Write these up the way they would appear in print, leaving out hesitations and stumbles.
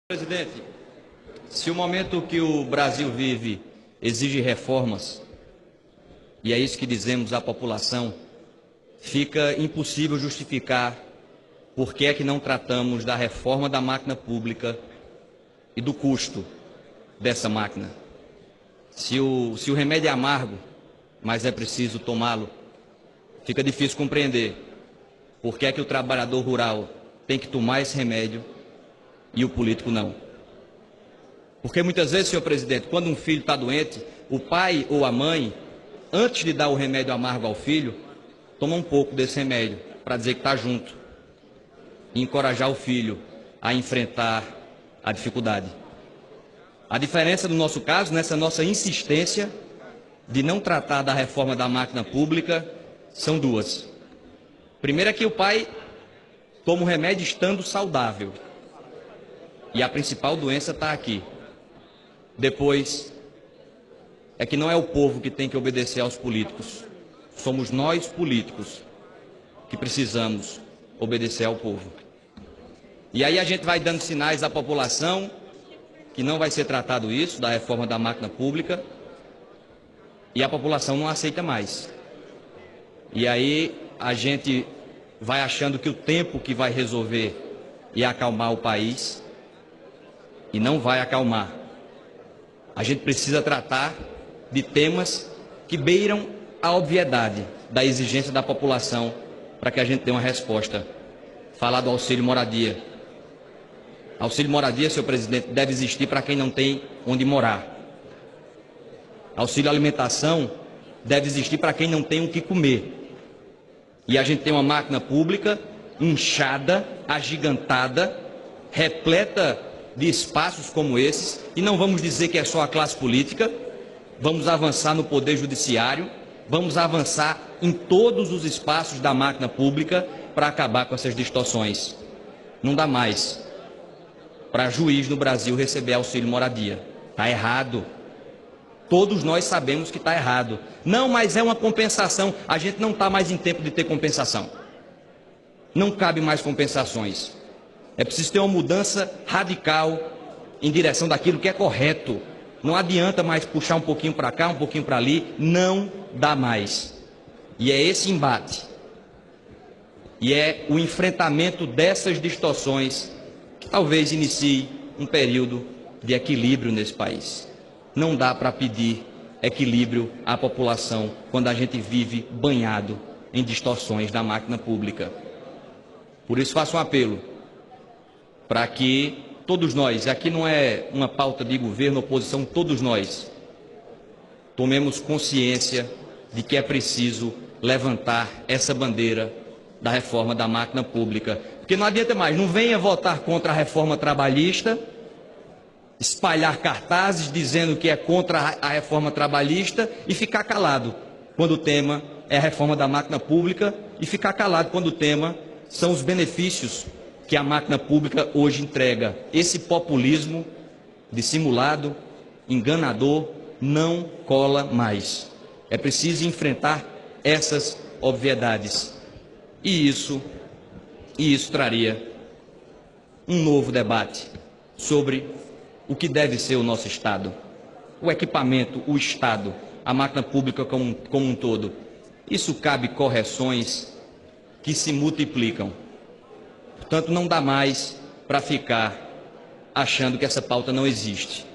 Presidente, se o momento que o Brasil vive exige reformas, e é isso que dizemos à população, fica impossível justificar por que é que não tratamos da reforma da máquina pública e do custo dessa máquina. Se o remédio é amargo, mas é preciso tomá-lo, fica difícil compreender por que é que o trabalhador rural tem que tomar esse remédio e o político não. Porque muitas vezes, senhor presidente, quando um filho está doente, o pai ou a mãe, antes de dar o remédio amargo ao filho, toma um pouco desse remédio para dizer que está junto e encorajar o filho a enfrentar a dificuldade. A diferença do nosso caso, nessa nossa insistência de não tratar da reforma da máquina pública, são duas. Primeiro é que o pai toma o remédio estando saudável. E a principal doença está aqui. Depois, é que não é o povo que tem que obedecer aos políticos. Somos nós, políticos, que precisamos obedecer ao povo. E aí a gente vai dando sinais à população que não vai ser tratado isso, da reforma da máquina pública, e a população não aceita mais. E aí a gente vai achando que o tempo que vai resolver e acalmar o país, e não vai acalmar. A gente precisa tratar de temas que beiram a obviedade da exigência da população para que a gente dê uma resposta. Falar do auxílio moradia. Auxílio moradia, senhor presidente, deve existir para quem não tem onde morar. Auxílio alimentação deve existir para quem não tem o que comer. E a gente tem uma máquina pública inchada, agigantada, repleta de espaços como esses, e não vamos dizer que é só a classe política, vamos avançar no poder judiciário, vamos avançar em todos os espaços da máquina pública para acabar com essas distorções. Não dá mais para juiz no Brasil receber auxílio moradia. Está errado. Todos nós sabemos que está errado. Não, mas é uma compensação. A gente não está mais em tempo de ter compensação. Não cabe mais compensações. É preciso ter uma mudança radical em direção daquilo que é correto. Não adianta mais puxar um pouquinho para cá, um pouquinho para ali. Não dá mais. E é esse embate. E é o enfrentamento dessas distorções que talvez inicie um período de equilíbrio nesse país. Não dá para pedir equilíbrio à população quando a gente vive banhado em distorções da máquina pública. Por isso faço um apelo para que todos nós, aqui não é uma pauta de governo, oposição, todos nós tomemos consciência de que é preciso levantar essa bandeira da reforma da máquina pública. Porque não adianta mais, não venha votar contra a reforma trabalhista, espalhar cartazes dizendo que é contra a reforma trabalhista e ficar calado quando o tema é a reforma da máquina pública e ficar calado quando o tema são os benefícios que a máquina pública hoje entrega. Esse populismo dissimulado, enganador, não cola mais. É preciso enfrentar essas obviedades. E isso traria um novo debate sobre o que deve ser o nosso Estado. O equipamento, o Estado, a máquina pública como um todo. Isso cabe correções que se multiplicam. Portanto, não dá mais para ficar achando que essa pauta não existe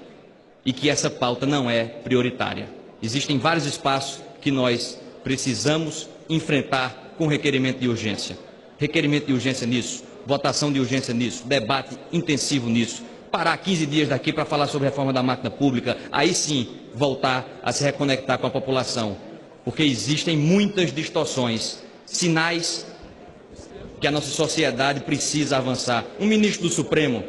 e que essa pauta não é prioritária. Existem vários espaços que nós precisamos enfrentar com requerimento de urgência. Requerimento de urgência nisso, votação de urgência nisso, debate intensivo nisso. Parar 15 dias daqui para falar sobre a reforma da máquina pública, aí sim voltar a se reconectar com a população. Porque existem muitas distorções, sinais que a nossa sociedade precisa avançar. Um ministro do Supremo,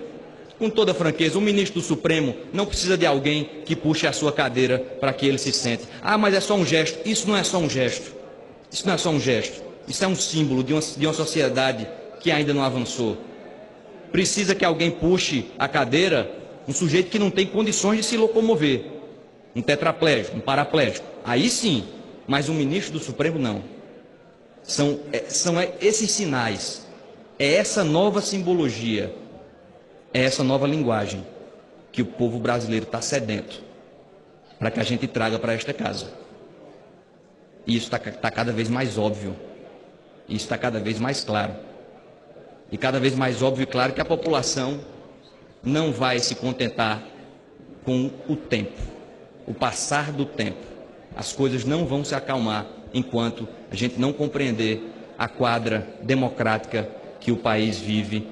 com toda franqueza, um ministro do Supremo não precisa de alguém que puxe a sua cadeira para que ele se sente. Ah, mas é só um gesto. Isso não é só um gesto. Isso não é só um gesto. Isso é um símbolo de uma sociedade que ainda não avançou. Precisa que alguém puxe a cadeira, um sujeito que não tem condições de se locomover. Um tetraplégico, um paraplégico. Aí sim, mas um ministro do Supremo não. São esses sinais, é essa nova simbologia É essa nova linguagem que o povo brasileiro está sedento para que a gente traga para esta casa. E isso está cada vez mais óbvio. Isso está cada vez mais claro. E cada vez mais óbvio e claro que a população não vai se contentar com o tempo, o passar do tempo. As coisas não vão se acalmar enquanto a gente não compreender a quadra democrática que o país vive